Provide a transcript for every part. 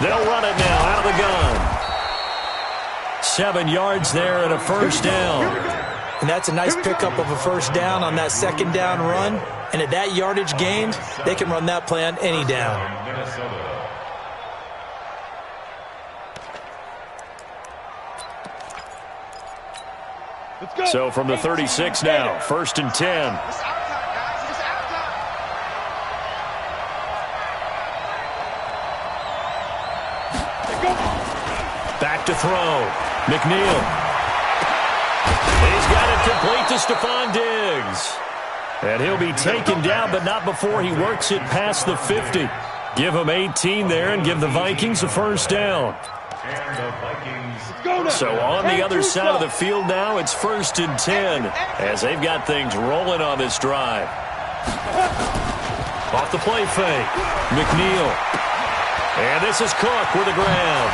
They'll run it now out of the gun. 7 yards there and a first down. And that's a nice pickup of a first down on that second down run. And at that yardage gained, they can run that play on any down. So from the 36 now, 1st and 10. Back to throw. McNeil. He's got it complete to Stephon Diggs. And he'll be taken down, but not before he works it past the 50. Give him 18 there and give the Vikings a first down. So on the other side of the field now, it's 1st and 10 as they've got things rolling on this drive. Off the play fake. McNeil. And this is Cook with the ground.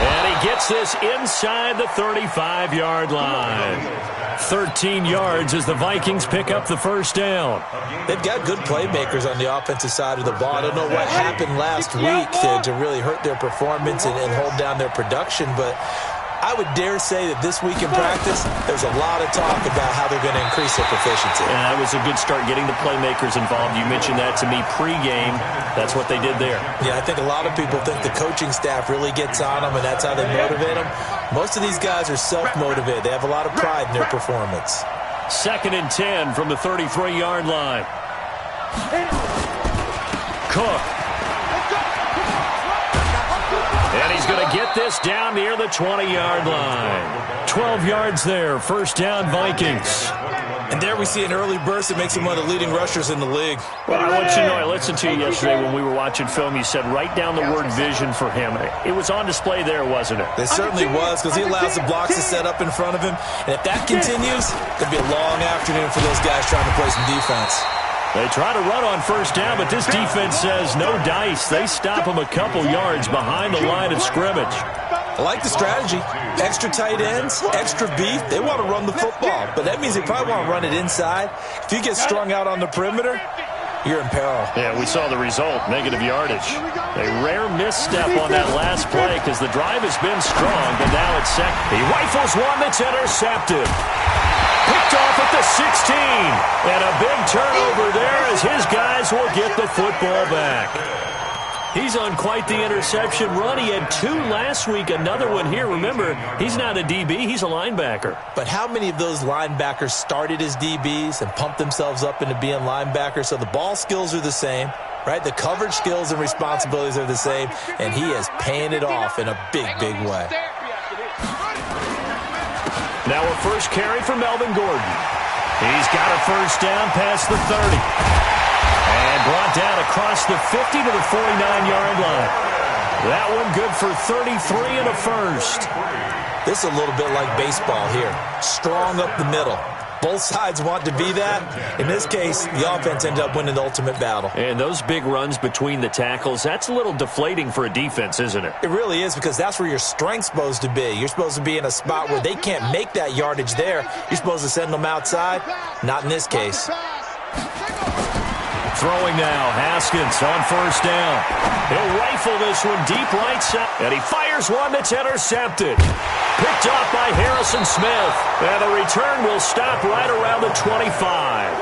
And he gets this inside the 35-yard line. 13 yards as the Vikings pick up the first down. They've got good playmakers on the offensive side of the ball. I don't know what happened last week to really hurt their performance and hold down their production, but I would dare say that this week in practice, there's a lot of talk about how they're going to increase their proficiency. And that was a good start, getting the playmakers involved. You mentioned that to me pregame. That's what they did there. Yeah, I think a lot of people think the coaching staff really gets on them, and that's how they motivate them. Most of these guys are self-motivated. They have a lot of pride in their performance. 2nd and 10 from the 33-yard line. Cook. And he's going to get this down near the 20-yard line. 12 yards there, first down Vikings. And there we see an early burst that makes him one of the leading rushers in the league. Well, I want you to know, I listened to you yesterday when we were watching film. You said write down the word vision for him. It was on display there, wasn't it? It certainly was, because he allows the blocks to set up in front of him. And if that continues, it'll be a long afternoon for those guys trying to play some defense. They try to run on first down, but this defense says no dice. They stop him a couple yards behind the line of scrimmage. I like the strategy. Extra tight ends, extra beef. They want to run the football, but that means they probably want to run it inside. If you get strung out on the perimeter, you're in peril. Yeah, we saw the result, negative yardage. A rare misstep on that last play because the drive has been strong, but now it's second. He rifles one that's intercepted. Picked off at the 16. And a big turnover there as his guys will get the football back. He's on quite the interception run. He had 2 last week, another one here. Remember, he's not a DB, he's a linebacker. But how many of those linebackers started as DBs and pumped themselves up into being linebackers? So the ball skills are the same, right? The coverage skills and responsibilities are the same, and he is paying it off in a big, big way. Now a first carry for Melvin Gordon. He's got a first down past the 30. And brought down across the 50 to the 49-yard line. That one good for 33 and a first. This is a little bit like baseball here. Strong up the middle. Both sides want to be that. In this case, the offense ended up winning the ultimate battle. And those big runs between the tackles, that's a little deflating for a defense, isn't it? It really is, because that's where your strength's supposed to be. You're supposed to be in a spot where they can't make that yardage there. You're supposed to send them outside. Not in this case. Throwing now, Haskins on first down. He'll rifle this one deep right side. And he fires one that's intercepted. Picked off by Harrison Smith. And the return will stop right around the 25.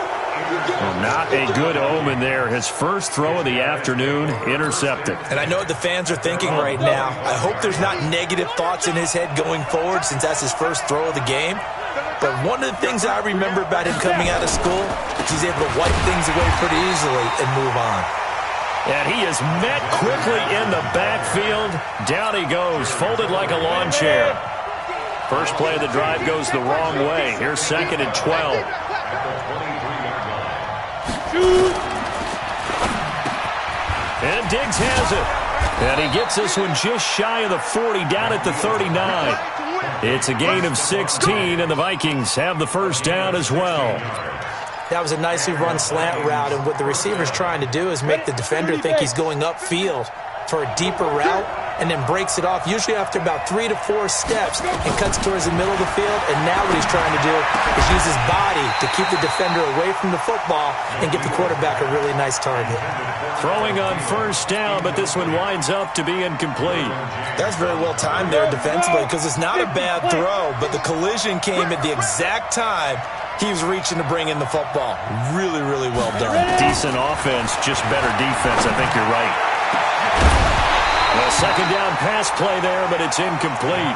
Well, not a good omen there. His first throw of the afternoon, intercepted. And I know what the fans are thinking right now. I hope there's not negative thoughts in his head going forward, since that's his first throw of the game. But one of the things I remember about him coming out of school is he's able to wipe things away pretty easily and move on. And he is met quickly in the backfield. Down he goes, folded like a lawn chair. First play of the drive goes the wrong way. Here's 2nd and 12. And Diggs has it. And he gets this one just shy of the 40, down at the 39. It's a gain of 16, and the Vikings have the first down as well. That was a nicely run slant route, and what the receiver's trying to do is make the defender think he's going upfield for a deeper route. and then breaks it off, usually after about 3 to 4 steps, and cuts towards the middle of the field. And now what he's trying to do is use his body to keep the defender away from the football and give the quarterback a really nice target. Throwing on first down, but this one winds up to be incomplete. That's very well timed there defensively, because it's not a bad throw, but the collision came at the exact time he was reaching to bring in the football. Really, really well done. Decent offense, just better defense. I think you're right. A second down pass play there, but it's incomplete.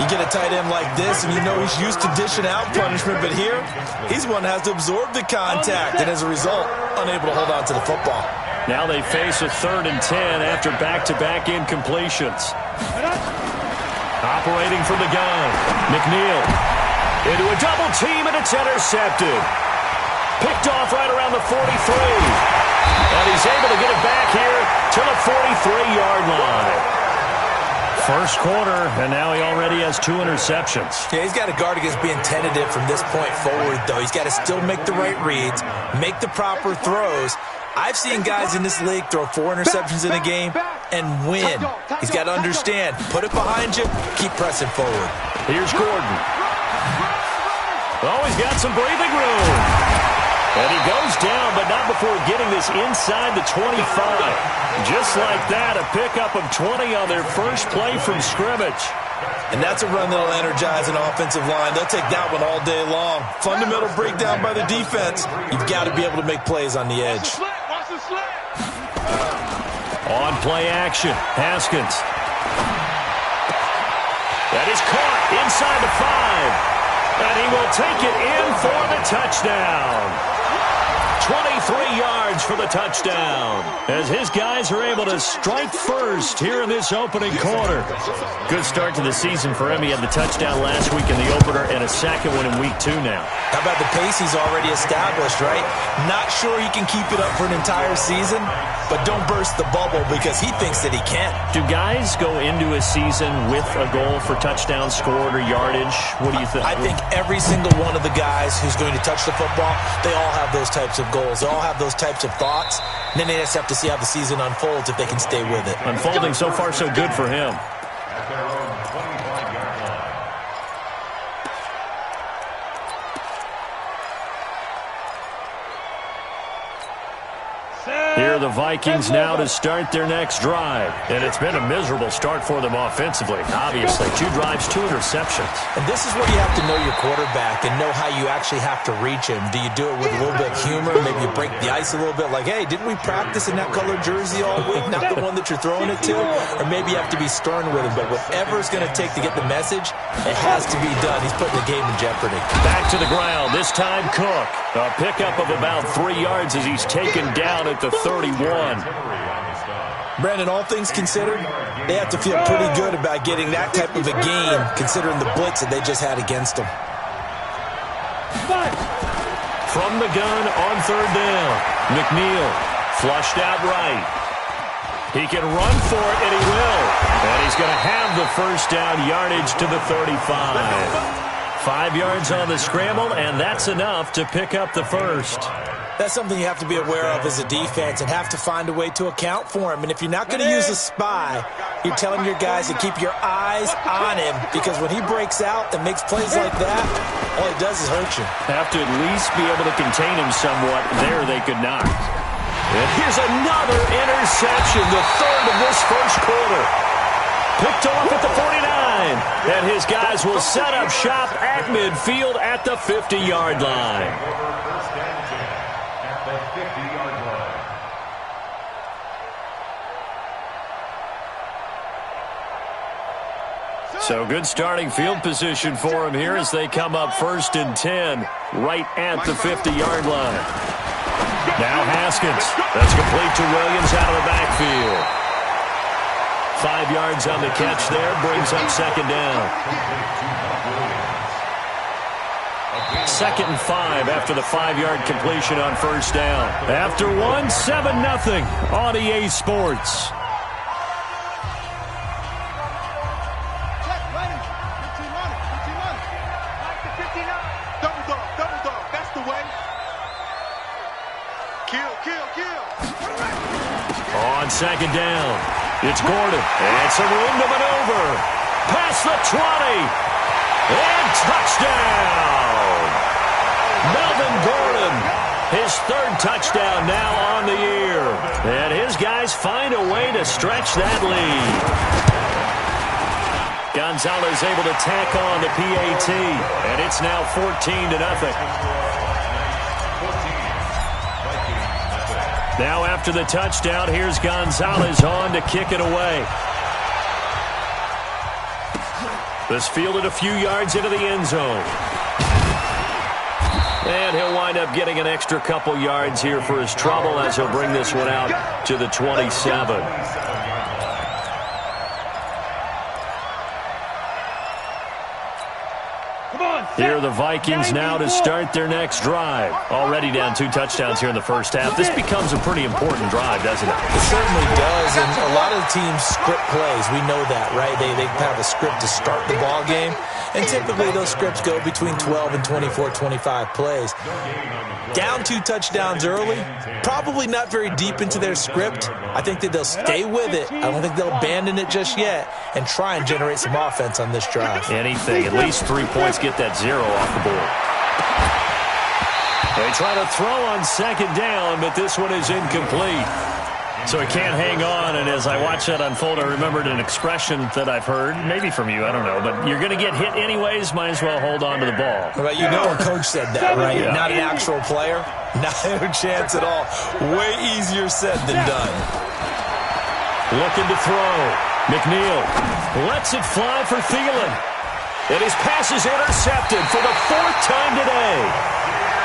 You get a tight end like this, and you know he's used to dishing out punishment, but here, he's one that has to absorb the contact, and as a result, unable to hold on to the football. Now they face a 3rd and 10 after back-to-back incompletions. Operating from the gun, McNeil. Into a double team, and it's intercepted. Picked off right around the 43. And he's able to get it back here to the 43-yard line. First quarter, and now he already has 2 interceptions. Yeah, he's got to guard against being tentative from this point forward, though. He's got to still make the right reads, make the proper throws. I've seen guys in this league throw 4 interceptions in a game and win. He's got to understand, put it behind you, keep pressing forward. Here's Gordon. Oh, he's got some breathing room. And he goes down, but not before getting this inside the 25. Just like that, a pickup of 20 on their first play from scrimmage. And that's a run that'll energize an offensive line. They'll take that one all day long. Fundamental breakdown by the defense. You've got to be able to make plays on the edge. On play action, Haskins. That is caught inside the 5. And he will take it in for the touchdown. 23 yards for the touchdown, as his guys are able to strike first here in this opening quarter. Good start to the season for him. He had the touchdown last week in the opener and a second one in week 2 now. How about the pace he's already established, right? Not sure he can keep it up for an entire season, but don't burst the bubble because he thinks that he can. Do guys go into a season with a goal for touchdowns scored or yardage? What do you think? I think every single one of the guys who's going to touch the football, they all have those types of goals. They all have those types of thoughts. And then they just have to see how the season unfolds if they can stay with it. Unfolding so far so good for him. Here are the Vikings now to start their next drive. And it's been a miserable start for them offensively. Obviously, 2 drives, 2 interceptions. And this is where you have to know your quarterback and know how you actually have to reach him. Do you do it with a little bit of humor? Maybe you break the ice a little bit like, hey, didn't we practice in that colored jersey all week? Not the one that you're throwing it to? Or maybe you have to be stern with him. But whatever it's going to take to get the message, it has to be done. He's putting the game in jeopardy. Back to the ground. This time Cook. A pickup of about 3 yards as he's taken down at the 31. Brandon, all things considered, they have to feel pretty good about getting that type of a gain considering the blitz that they just had against them. From the gun on 3rd down. McNeil flushed out right. He can run for it, and he will. And he's going to have the first down yardage to the 35. 5 yards on the scramble, and that's enough to pick up the first. That's something you have to be aware of as a defense and have to find a way to account for him. And if you're not going to use a spy, you're telling your guys to keep your eyes on him, because when he breaks out and makes plays like that, all he does is hurt you. Have to at least be able to contain him somewhat. There they could not. And here's another interception, the 3rd of this first quarter. Picked off at the 49, and his guys will set up shop at midfield at the 50-yard line. So good starting field position for him here as they come up 1st and 10 right at the 50-yard line. Now Haskins. That's complete to Williams out of the backfield. 5 yards on the catch there, brings up 2nd down. 2nd and 5 after the 5-yard completion on 1st down. After 1, 7-0 on EA Sports. On 2nd down. It's Gordon. And some room to maneuver. Past the 20. And touchdown. Melvin Gordon. His third touchdown now on the year. And his guys find a way to stretch that lead. Gonzalez able to tack on the PAT. And it's now 14-0. Now after the touchdown, here's Gonzalez on to kick it away. This fielded a few yards into the end zone. And he'll wind up getting an extra couple yards here for his trouble as he'll bring this one out to the 27. Here are the Vikings now to start their next drive. Already down 2 touchdowns here in the first half. This becomes a pretty important drive, doesn't it? It certainly does, and a lot of the teams script plays. We know that, right? They have a script to start the ball game, and typically those scripts go between 12 and 24, 25 plays. Down 2 touchdowns early, probably not very deep into their script. I think that they'll stay with it. I don't think they'll abandon it just yet and try and generate some offense on this drive. Anything, at least 3 points, get that 0 off the board. They try to throw on second down, but this one is incomplete. So he can't hang on, and as I watch that unfold, I remembered an expression that I've heard, maybe from you, I don't know, but you're going to get hit anyways, might as well hold on to the ball. Well, you know a coach said that, right? Yeah. Not an actual player. Not a chance at all. Way easier said than done. Looking to throw. McNeil lets it fly for Thielen. And his pass is intercepted for the 4th time today.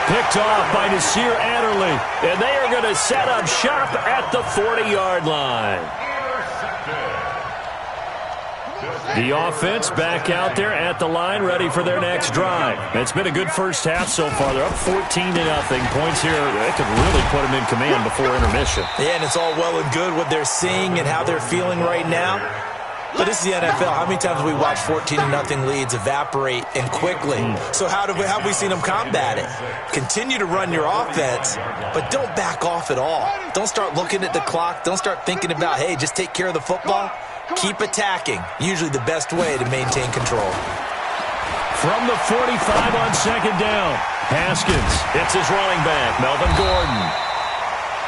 Picked off by Nasir Adderley. And they are going to set up shop at the 40-yard line. The offense back out there at the line, ready for their next drive. It's been a good first half so far. They're up 14-0. Points here, they could really put them in command before intermission. Yeah, and it's all well and good what they're seeing and how they're feeling right now. But this is the NFL. How many times have we watched 14-0 leads evaporate and quickly? So how have we seen them combat it? Continue to run your offense, but don't back off at all. Don't start looking at the clock. Don't start thinking about, hey, just take care of the football. Keep attacking. Usually the best way to maintain control. From the 45 on second down, Haskins hits his running back, Melvin Gordon.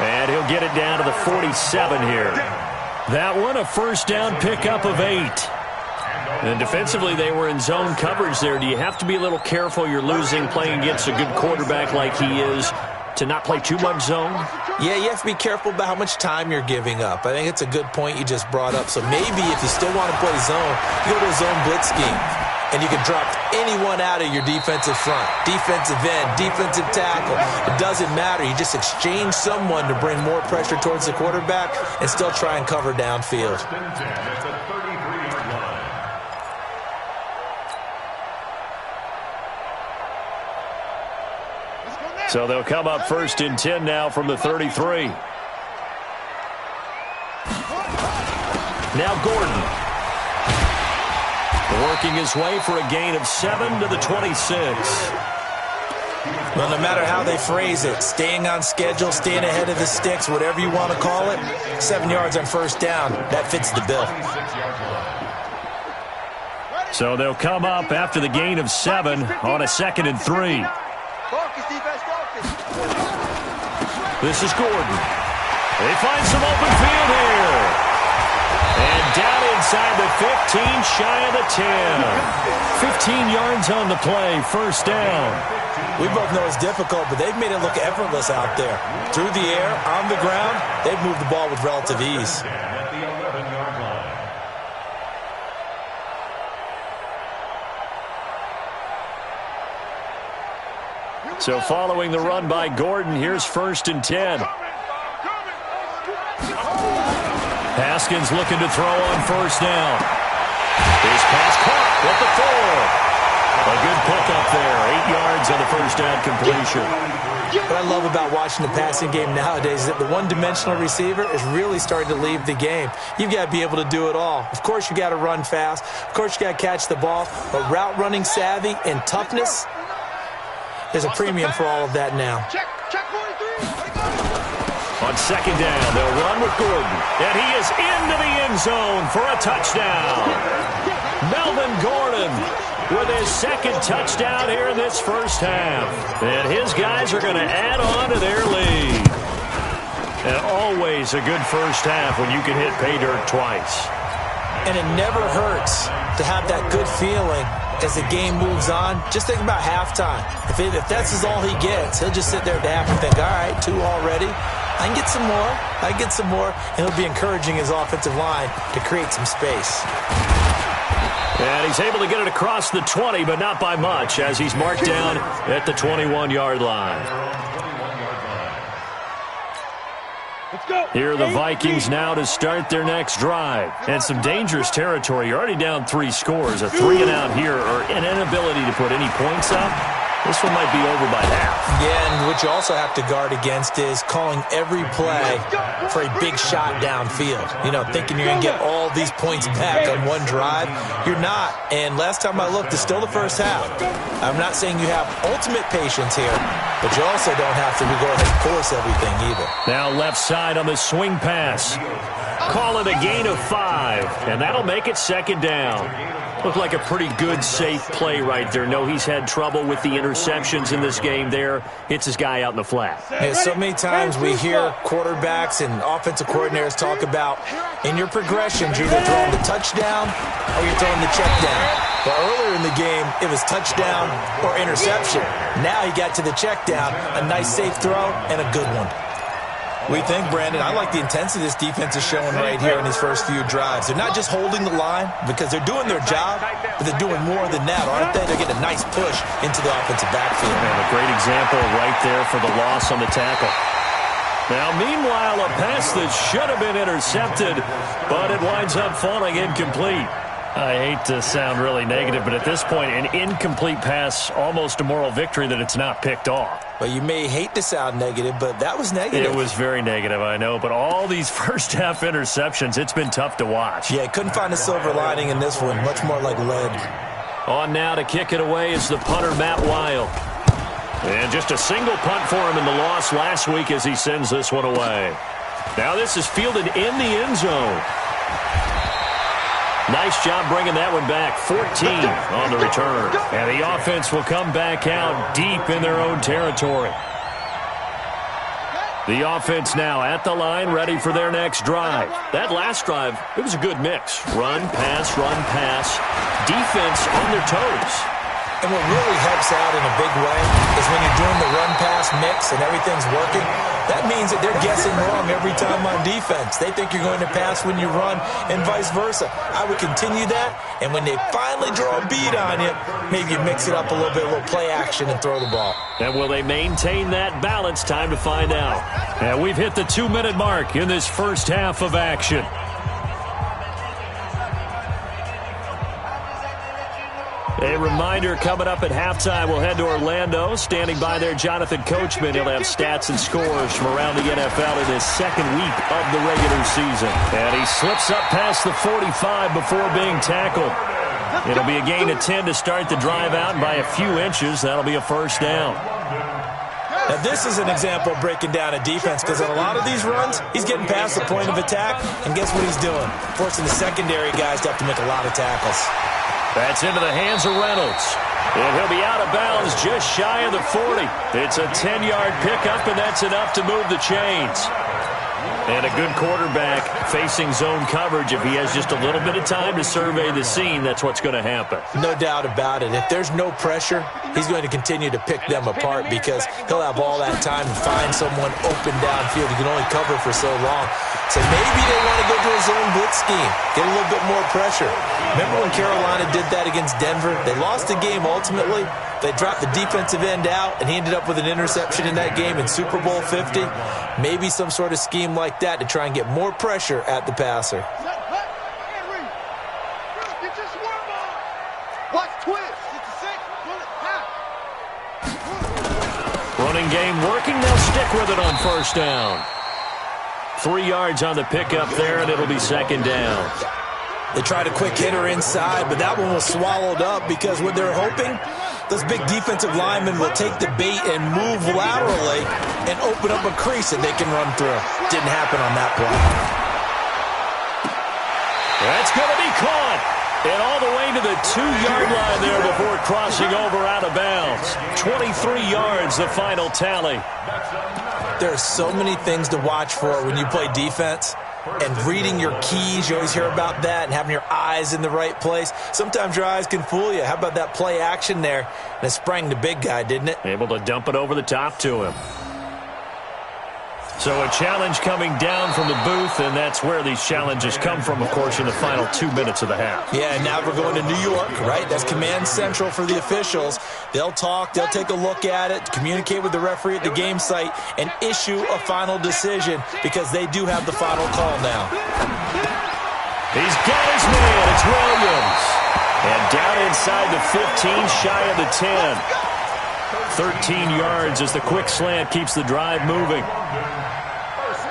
And he'll get it down to the 47 here. That one, a first down pickup of 8. And defensively, they were in zone coverage there. Do you have to be a little careful? You're losing, playing against a good quarterback like he is, to not play too much zone? Yeah, you have to be careful about how much time you're giving up. I think it's a good point you just brought up. So maybe if you still want to play zone, you go to a zone blitz scheme. And you can drop anyone out of your defensive front, defensive end, defensive tackle. It doesn't matter. You just exchange someone to bring more pressure towards the quarterback and still try and cover downfield. So they'll come up 1st and 10 now from the 33. Now Gordon. Working his way for a gain of 7 to the 26. Well, no matter how they phrase it, staying on schedule, staying ahead of the sticks, whatever you want to call it, 7 yards on first down, that fits the bill. So they'll come up after the gain of 7 on a 2nd and 3. This is Gordon. They find some open field here. And down inside the 15, shy of the 10. 15 yards on the play, first down. We both know it's difficult, but they've made it look effortless out there. Through the air, on the ground, they've moved the ball with relative ease. So following the run by Gordon, here's 1st and 10. Haskins looking to throw on first down. His pass caught at the 4. A good pickup there. 8 yards on the first down completion. What I love about watching the passing game nowadays is that the one-dimensional receiver is really starting to leave the game. You've got to be able to do it all. Of course, you got to run fast. Of course, you got to catch the ball. But route running savvy and toughness, there's a premium for all of that now. On on second down. They'll run with Gordon. And he is into the end zone for a touchdown. Melvin Gordon with his second touchdown here in this first half. And his guys are going to add on to their lead. And always a good first half when you can hit pay dirt twice. And it never hurts to have that good feeling as the game moves on. Just think about halftime. If that's all he gets, he'll just sit there at the half and think, all right, 2 already. I can get some more. I can get some more. And he'll be encouraging his offensive line to create some space. And he's able to get it across the 20, but not by much, as he's marked down at the 21-yard line. Here are the Vikings now to start their next drive. And some dangerous territory. You're already down 3 scores. A 3-and-out here, or an inability to put any points up. This one might be over by half. Yeah, and what you also have to guard against is calling every play for a big shot downfield. You know, thinking you're going to get all these points back on one drive. You're not. And last time I looked, it's still the first half. I'm not saying you have ultimate patience here, but you also don't have to go ahead and force everything either. Now left side on the swing pass. Call it a gain of 5, and that'll make it second down. Looked like a pretty good, safe play right there. No, he's had trouble with the interceptions in this game there. Hits his guy out in the flat. Yeah, so many times we hear quarterbacks and offensive coordinators talk about in your progressions, you're either throwing the touchdown or you're throwing the check down. But earlier in the game, it was touchdown or interception. Now he got to the check down, a nice safe throw, and a good one. We think, Brandon, I like the intensity this defense is showing right here in these first few drives. They're not just holding the line because they're doing their job, but they're doing more than that, aren't they? They're getting a nice push into the offensive backfield. And a great example right there for the loss on the tackle. Now, meanwhile, a pass that should have been intercepted, but it winds up falling incomplete. I hate to sound really negative, but at this point, an incomplete pass, almost a moral victory that it's not picked off. Well, you may hate to sound negative, but that was negative. It was very negative, I know, but all these first-half interceptions, it's been tough to watch. Yeah, couldn't find a silver lining in this one, much more like lead. On now to kick it away is the punter, Matt Weil. And just a single punt for him in the loss last week as he sends this one away. Now this is fielded in the end zone. Nice job bringing that one back. 14 on the return. And the offense will come back out deep in their own territory. The offense now at the line, ready for their next drive. That last drive, it was a good mix. Run, pass, defense on their toes. And what really helps out in a big way is when you're doing the run-pass mix and everything's working, that means that they're guessing wrong every time on defense. They think you're going to pass when you run and vice versa. I would continue that, and when they finally draw a bead on you, maybe you mix it up a little bit, a little play action, and throw the ball. And will they maintain that balance? Time to find out. And we've hit the 2-minute mark in this first half of action. A reminder, coming up at halftime, we'll head to Orlando. Standing by there, Jonathan Coachman. He'll have stats and scores from around the NFL in his second week of the regular season. And he slips up past the 45 before being tackled. It'll be a gain of 10 to start the drive out, and by a few inches, that'll be a first down. Now, this is an example of breaking down a defense, because on a lot of these runs, he's getting past the point of attack, and guess what he's doing? Forcing the secondary guys to have to make a lot of tackles. That's into the hands of Reynolds. And he'll be out of bounds just shy of the 40. It's a 10-yard pickup, and that's enough to move the chains. And a good quarterback facing zone coverage. If he has just a little bit of time to survey the scene, that's what's going to happen. No doubt about it. If there's no pressure, he's going to continue to pick them apart because he'll have all that time to find someone open downfield. He can only cover for so long. So maybe they want to go to a zone blitz scheme, get a little bit more pressure. Remember when Carolina did that against Denver? They lost the game ultimately. They dropped the defensive end out, and he ended up with an interception in that game in Super Bowl 50. Maybe some sort of scheme like that to try and get more pressure at the passer. Running game working. They'll stick with it on first down. 3 yards on the pickup there, and it'll be second down. They tried a quick hitter inside, but that one was swallowed up because what they're hoping, those big defensive linemen will take the bait and move laterally and open up a crease that they can run through. Didn't happen on that play. That's going to be caught. And all the way to the 2-yard line there before crossing over out of bounds. 23 yards, the final tally. There are so many things to watch for when you play defense. And reading your keys, you always hear about that, and having your eyes in the right place. Sometimes your eyes can fool you. How about that play action there? And it sprang the big guy, didn't it? Able to dump it over the top to him. So a challenge coming down from the booth, and that's where these challenges come from, of course, in the final 2 minutes of the half. Yeah, and now we're going to New York, right? That's command central for the officials. They'll talk, they'll take a look at it, communicate with the referee at the game site, and issue a final decision because they do have the final call now. He's got his man. It's Williams. And down inside the 15, shy of the 10. 13 yards as the quick slant keeps the drive moving.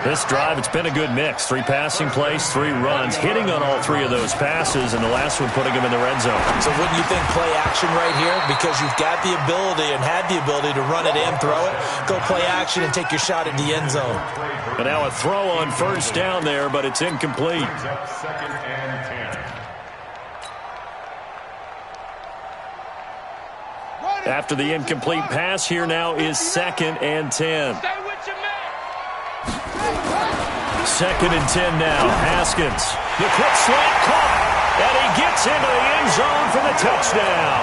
This drive, it's been a good mix. 3 passing plays, 3 runs, hitting on all 3 of those passes, and the last one putting him in the red zone. So wouldn't you think play action right here? Because you've got the ability and had the ability to run it in, throw it, go play action, and take your shot at the end zone. And now a throw on first down there, but it's incomplete. After the incomplete pass, here now is 2nd and 10. 2nd and 10 now. Haskins. The quick slant caught. And he gets into the end zone for the touchdown.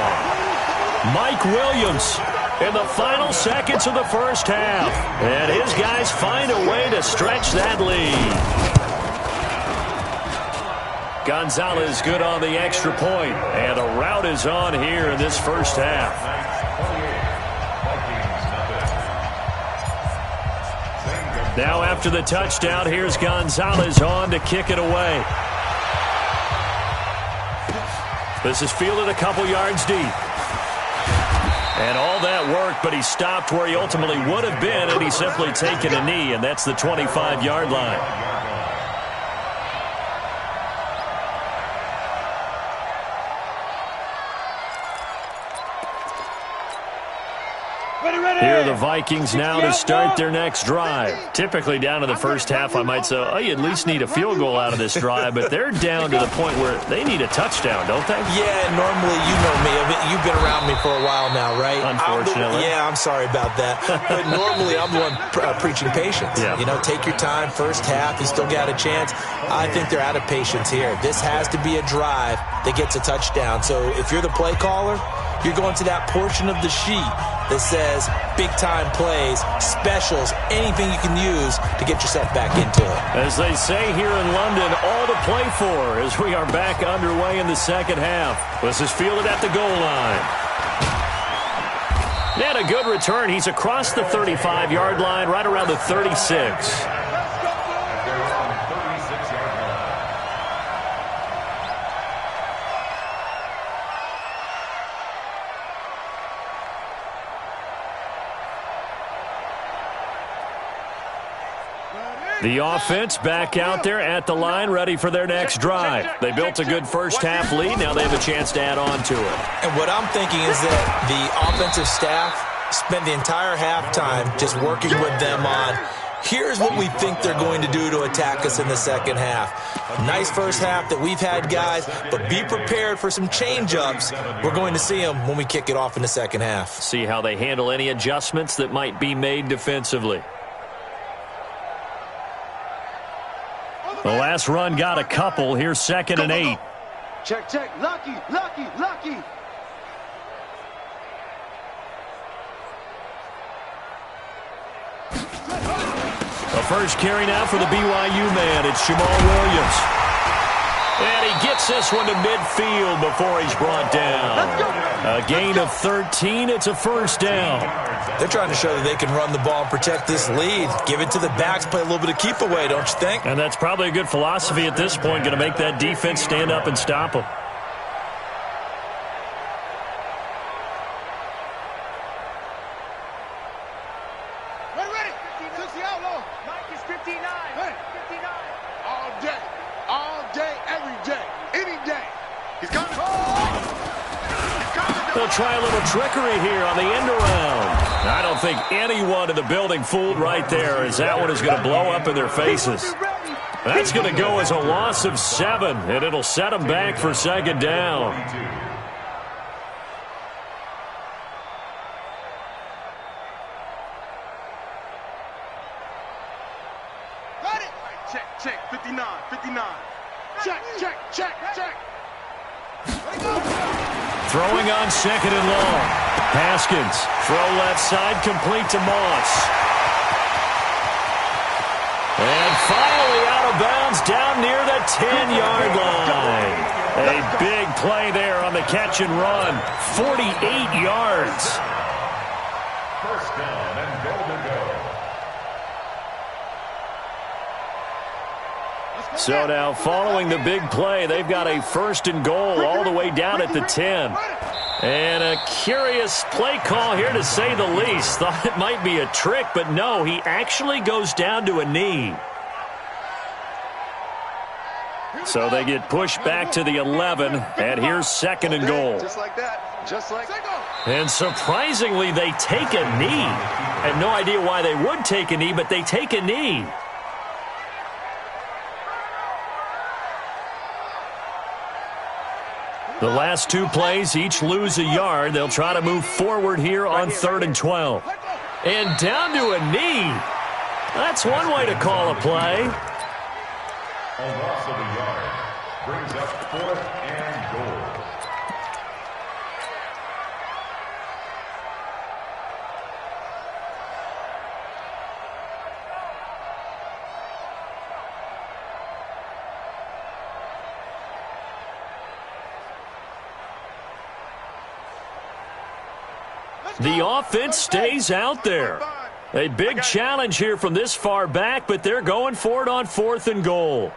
Mike Williams in the final seconds of the first half. And his guys find a way to stretch that lead. Gonzalez good on the extra point. And a rout is on here in this first half. Now after the touchdown, here's Gonzalez on to kick it away. This is fielded a couple yards deep. And all that worked, but he stopped where he ultimately would have been, and he's simply taken a knee, and that's the 25-yard line. Here are the Vikings now to start their next drive. Typically down to the first half, I might say, oh, you at least need a field goal out of this drive, but they're down to the point where they need a touchdown, don't they? Yeah, normally, you know me. You've been around me for a while now, right? Unfortunately. I'm sorry about that. But normally, I'm the one preaching patience. Yeah. You know, take your time. First half, you still got a chance. I think they're out of patience here. This has to be a drive that gets a touchdown. So if you're the play caller, you're going to that portion of the sheet that says big-time plays, specials, anything you can use to get yourself back into it. As they say here in London, all to play for as we are back underway in the second half. This is fielded at the goal line. And a good return. He's across the 35-yard line, right around the 36. The offense back out there at the line, ready for their next drive. They built a good first-half lead. Now they have a chance to add on to it. And what I'm thinking is that the offensive staff spent the entire halftime just working with them on, here's what we think they're going to do to attack us in the second half. Nice first half that we've had, guys, but be prepared for some change-ups. We're going to see them when we kick it off in the second half. See how they handle any adjustments that might be made defensively. The last run got a couple. Here's 2nd and 8. Check, check. Lucky, lucky, lucky. The first carry now for the BYU man. It's Jamal Williams. And he gets this one to midfield before he's brought down. A gain of 13. It's a first down. They're trying to show that they can run the ball and protect this lead. Give it to the backs, play a little bit of keep away, don't you think? And that's probably a good philosophy at this point, going to make that defense stand up and stop them. Ready. 60 outlaw. Mike is 59. 59. All day, every day, any they'll try a little trickery here on the end around. I don't think anyone in the building fooled right there, as that one is going to blow up in their faces. That's going to go as a loss of 7, and it'll set them back for second down. Got it. Check, 59. Check. Throwing on second and long. Haskins, throw left side, complete to Moss. And finally out of bounds down near the 10-yard line. A big play there on the catch and run. 48 yards. First down and goal to go. So now following the big play, they've got a first and goal all the way down at the 10. And a curious play call here, to say the least. Thought it might be a trick, but no, he actually goes down to a knee. So they get pushed back to the 11, and here's second and goal. Just like that. And surprisingly, they take a knee. I have no idea why they would take a knee, but they take a knee. The last two plays each lose a yard. They'll try to move forward here on 3rd and 12. And down to a knee. That's one way to call a play. A loss of a yard brings up 4th and goal. The offense stays out there. A big challenge here from this far back, but they're going for it on 4th and goal.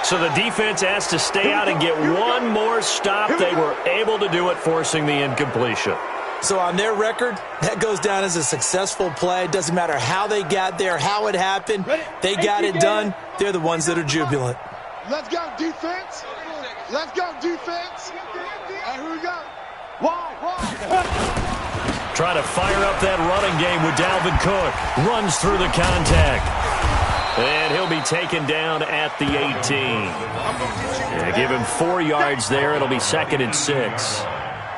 So the defense has to stay out and get one more stop. They were able to do it, forcing the incompletion. So on their record, that goes down as a successful play. Doesn't matter how they got there, how it happened. They got it done. They're the ones that are jubilant. Let's go, defense. Let's go, defense. And here we go. Trying to fire up that running game with Dalvin Cook. Runs through the contact. And he'll be taken down at the 18. Yeah, give him 4 yards there. It'll be 2nd and 6.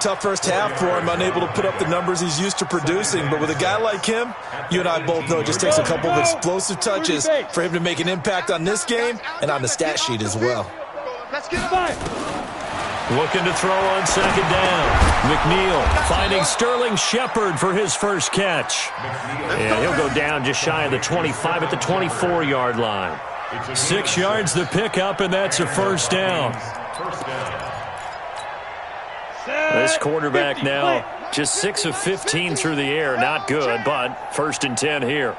Tough first half for him, unable to put up the numbers he's used to producing. But with a guy like him, you and I both know it just takes a couple of explosive touches for him to make an impact on this game and on the stat sheet as well. Let's get it. Looking to throw on 2nd down. McNeil finding Sterling Shepard for his first catch. And he'll go down just shy of the 25 at the 24-yard line. 6 yards the pickup, and that's a first down. This quarterback now just 6 of 15 through the air. Not good, but 1st and 10 here.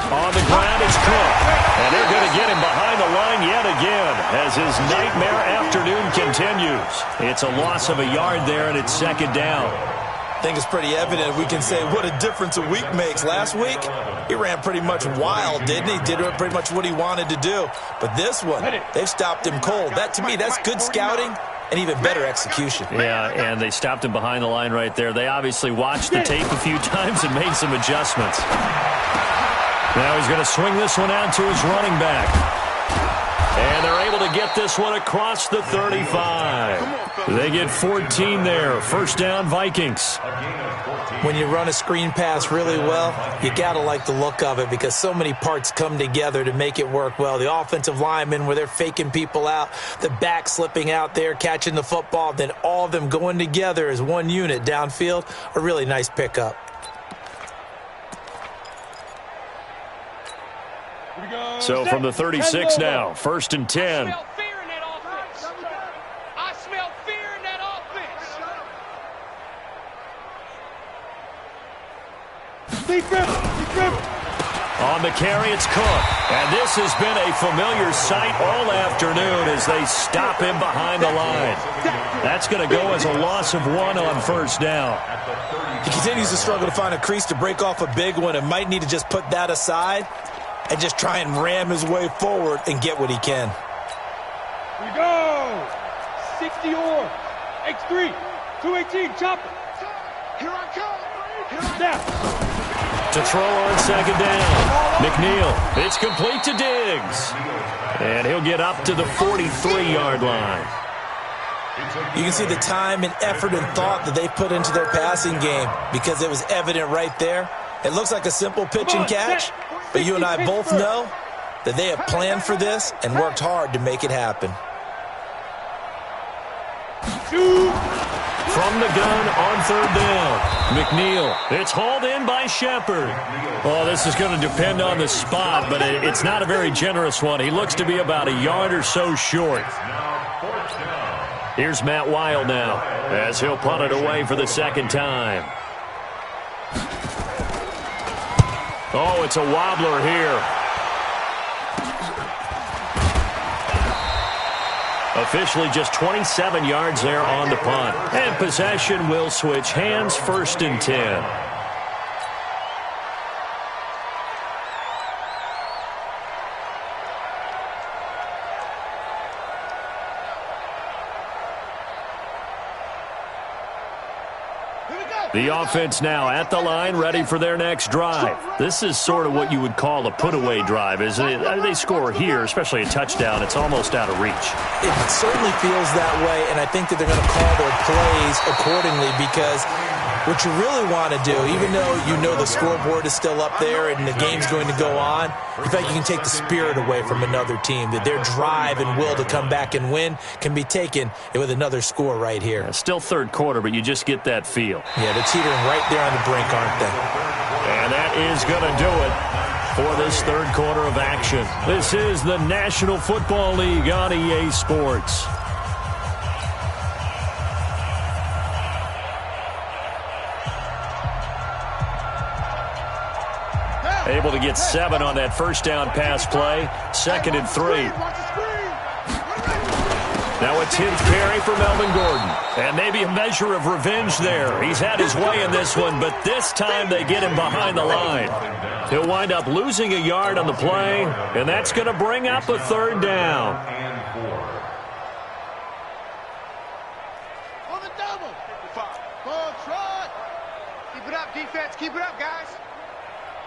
On the ground, it's Cook. And they're going to get him behind the line yet again as his nightmare afternoon continues. It's a loss of a yard there, and it's 2nd down. I think it's pretty evident. We can say what a difference a week makes. Last week, he ran pretty much wild, didn't he? Did pretty much what he wanted to do. But this one, they've stopped him cold. That, to me, that's good scouting and even better execution. Yeah, and they stopped him behind the line right there. They obviously watched the tape a few times and made some adjustments. Now he's going to swing this one out to his running back. And they're able to get this one across the 35. They get 14 there. First down, Vikings. When you run a screen pass really well, you got to like the look of it because so many parts come together to make it work well. The offensive linemen, where they're faking people out, the back slipping out there, catching the football, then all of them going together as one unit downfield. A really nice pickup. So from the 36 now, 1st and 10. I smell fear in that offense. I smell fear in that offense. On the carry, it's Cook. And this has been a familiar sight all afternoon as they stop him behind the line. That's going to go as a loss of 1 on 1st down. He continues to struggle to find a crease to break off a big one and might need to just put that aside. and just try and ram his way forward and get what he can. We go. 60 or X3, 218, chopper. Here I come. Snap. To throw on second down. McNeil. It's complete to Diggs. And he'll get up to the 43-yard line. You can see the time and effort and thought that they put into their passing game because it was evident right there. It looks like a simple pitch and catch, but you and I both know that they have planned for this and worked hard to make it happen. From the gun on third down. McNeil. It's hauled in by Shepard. Oh, this is going to depend on the spot, but it's not a very generous one. He looks to be about a yard or so short. Here's Matt Wild now as he'll punt it away for the second time. Oh, it's a wobbler here. Officially just 27 yards there on the punt. And possession will switch hands, 1st and 10. The offense now at the line, ready for their next drive. This is sort of what you would call a put-away drive, isn't it? They score here, especially a touchdown. It's almost out of reach. It certainly feels that way, and I think that they're going to call their plays accordingly because what you really want to do, even though you know the scoreboard is still up there and the game's going to go on, in fact, you can take the spirit away from another team, that their drive and will to come back and win can be taken with another score right here. Yeah, still third quarter, but you just get that feel. Yeah, they're teetering right there on the brink, aren't they? And that is going to do it for this third quarter of action. This is the National Football League on EA Sports. Able to get 7 on that first down pass play. 2nd and 3. Now a 10th carry for Melvin Gordon. And maybe a measure of revenge there. He's had his way in this one, but this time they get him behind the line. He'll wind up losing a yard on the play, and that's going to bring up a 3rd down. On the double. Full trot. Keep it up, defense. Keep it up, guys.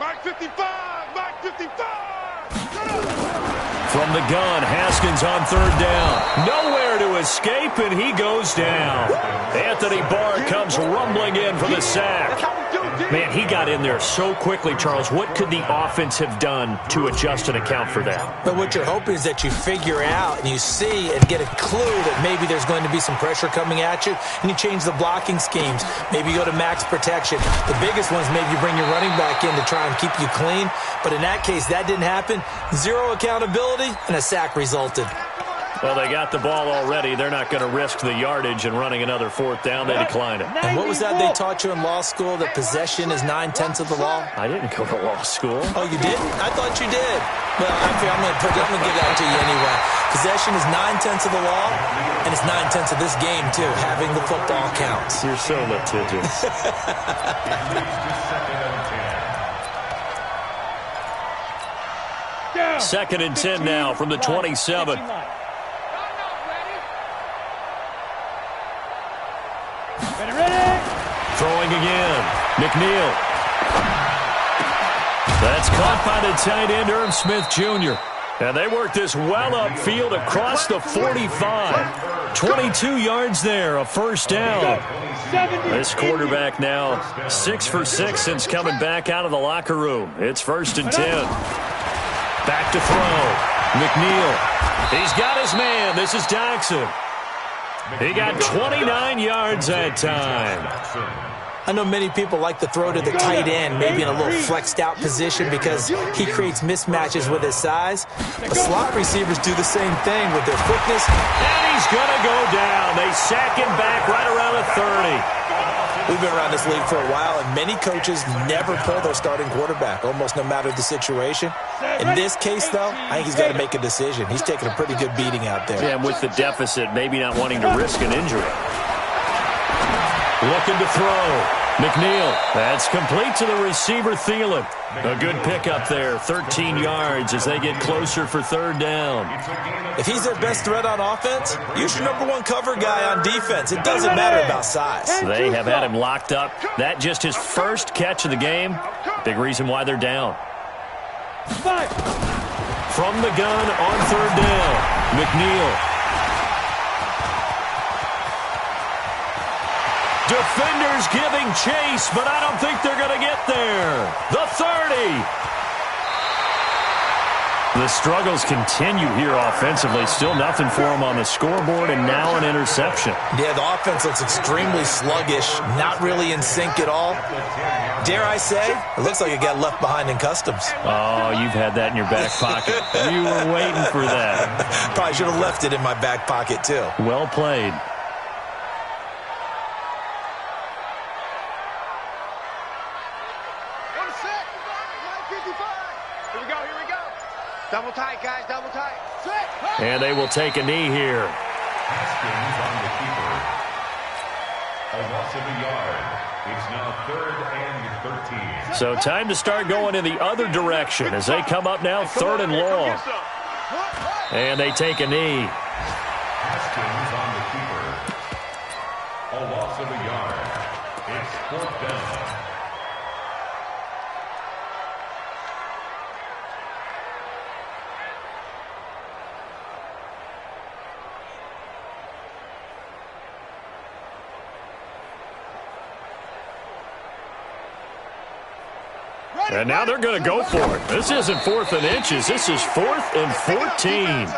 Mark 55. Mark 55. From the gun, Haskins on 3rd down. Nowhere to escape, and he goes down. Anthony Barr comes rumbling in for the sack. Man, he got in there so quickly, Charles. What could the offense have done to adjust and account for that? But what you're hoping is that you figure out and you see and get a clue that maybe there's going to be some pressure coming at you, and you change the blocking schemes. Maybe you go to max protection. The biggest ones, maybe you bring your running back in to try and keep you clean. But in that case, that didn't happen. 0 accountability, and a sack resulted. Well, they got the ball already. They're not going to risk the yardage and running another 4th down. They decline it. And what was that they taught you in law school, that possession is 9/10 of the law? I didn't go to law school. Oh, you didn't? I thought you did. Well, I'm going to give that to you anyway. Possession is 9/10 of the law, and it's 9/10 of this game, too. Having the football counts. You're so litigious. 2nd and 10 now from the 27. Throwing again. McNeil. That's caught by the tight end, Irv Smith Jr. And they work this well upfield across the 45. 22 yards there, a 1st down. This quarterback now 6 for 6 since coming back out of the locker room. It's 1st and 10. Back to throw. McNeil. He's got his man. This is Jackson. He got 29 yards that time. I know many people like to throw to the tight end, maybe in a little flexed out position because he creates mismatches with his size. But slot receivers do the same thing with their quickness. And he's going to go down. They sack him back right around the 30. We've been around this league for a while, and many coaches never pull their starting quarterback, almost no matter the situation. In this case, though, I think he's got to make a decision. He's taking a pretty good beating out there. Yeah, and with the deficit, maybe not wanting to risk an injury. Looking to throw. McNeil, that's complete to the receiver, Thielen. A good pickup there, 13 yards as they get closer for third down. If he's their best threat on offense, use your #1 cover guy on defense. It doesn't matter about size. They have had him locked up. That just his first catch of the game. Big reason why they're down. From the gun on third down, McNeil. Defenders giving chase, but I don't think they're going to get there. The 30. The struggles continue here offensively. Still nothing for them on the scoreboard, and now an interception. Yeah, the offense looks extremely sluggish, not really in sync at all. Dare I say, it looks like it got left behind in customs. Oh, you've had that in your back pocket. You were waiting for that. Probably should have left it in my back pocket, too. Well played. Double tight, guys, double tight. And they will take a knee here. Haskins on the keeper. A loss of a yard. It's now 3rd and 13. So time to start going in the other direction as they come up now 3rd and long. And they take a knee. Haskins on the keeper. A loss of a yard. It's 4th down. And now they're going to go for it. This isn't 4th and inches. This is 4th and 14.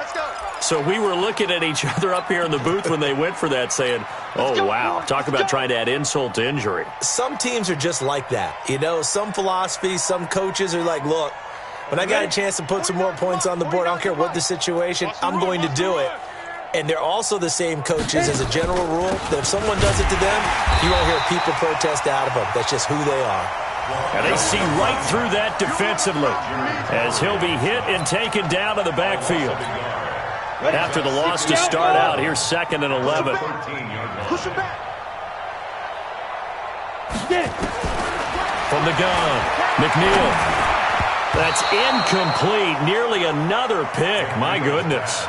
So we were looking at each other up here in the booth when they went for that saying, oh, wow, talk about trying to add insult to injury. Some teams are just like that. You know, some philosophies, some coaches are like, look, when I got a chance to put some more points on the board, I don't care what the situation, I'm going to do it. And they're also the same coaches as a general rule that if someone does it to them, you won't hear people protest out of them. That's just who they are. And they see right through that defensively as he'll be hit and taken down to the backfield. After the loss to start out, here's 2nd and 11. Push him back. From the gun, McNeil. That's incomplete. Nearly another pick. My goodness.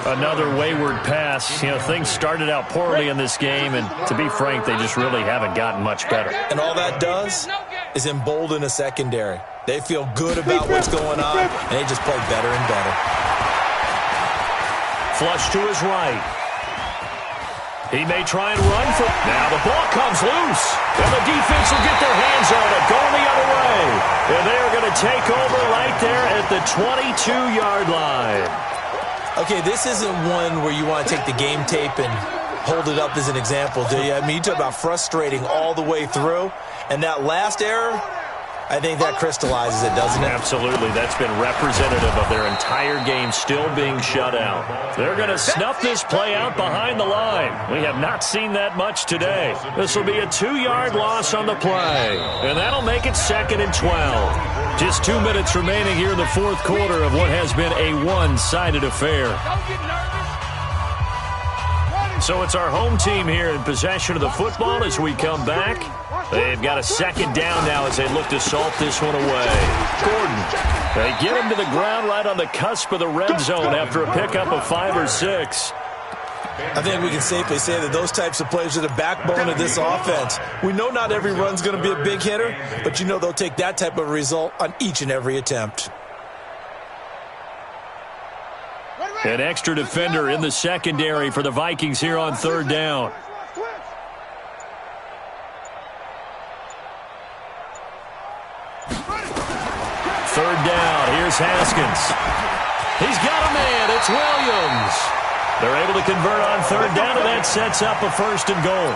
Another wayward pass. You know, things started out poorly in this game, and to be frank, they just really haven't gotten much better. And all that does is embolden a secondary. They feel good about what's going on, and they just play better and better. Flush to his right. He may try and run for... Now the ball comes loose, and the defense will get their hands on it, going the other way. And they are going to take over right there at the 22-yard line. Okay, this isn't one where you want to take the game tape and hold it up as an example, do you? I mean, you talk about frustrating all the way through. And that last error, I think that crystallizes it, doesn't it? Absolutely. That's been representative of their entire game still being shut out. They're going to snuff this play out behind the line. We have not seen that much today. This will be a 2-yard loss on the play. And that'll make it 2nd and 12. Just 2 minutes remaining here in the 4th quarter of what has been a one-sided affair. So it's our home team here in possession of the football as we come back. They've got a 2nd down now as they look to salt this one away. Gordon, they get him to the ground right on the cusp of the red zone after a pickup of 5 or 6. I think we can safely say that those types of plays are the backbone of this offense. We know not every run's going to be a big hitter, but you know they'll take that type of result on each and every attempt. An extra defender in the secondary for the Vikings here on 3rd down. Third down, here's Haskins. He's got a man, it's Williams. They're able to convert on 3rd down, and that sets up a 1st and goal.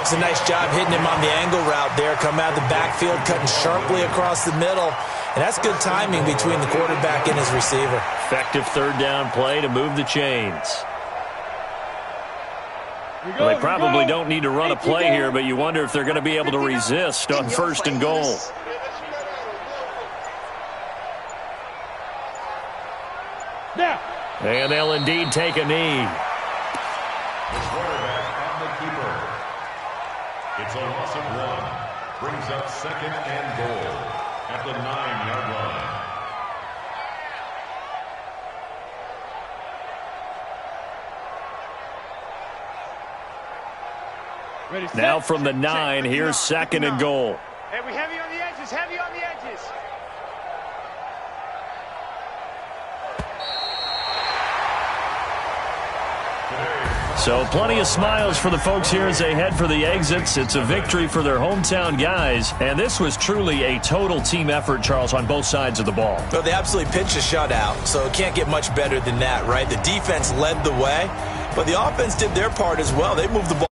It's a nice job hitting him on the angle route there, coming out of the backfield, cutting sharply across the middle. And that's good timing between the quarterback and his receiver. Effective 3rd down play to move the chains. Well, they probably don't need to run a play here, but you wonder if they're going to be able to resist on 1st and goal. And they'll indeed take a knee. The quarterback on the keeper. It's a loss of 1. Brings up 2nd and goal at the 9-yard line. Ready, set. Now from the 9, here's 2nd and goal. Hey, we heavy on the edges, heavy on the edges. So plenty of smiles for the folks here as they head for the exits. It's a victory for their hometown guys. And this was truly a total team effort, Charles, on both sides of the ball. Well, they absolutely pitched a shutout, so it can't get much better than that, right? The defense led the way, but the offense did their part as well. They moved the ball.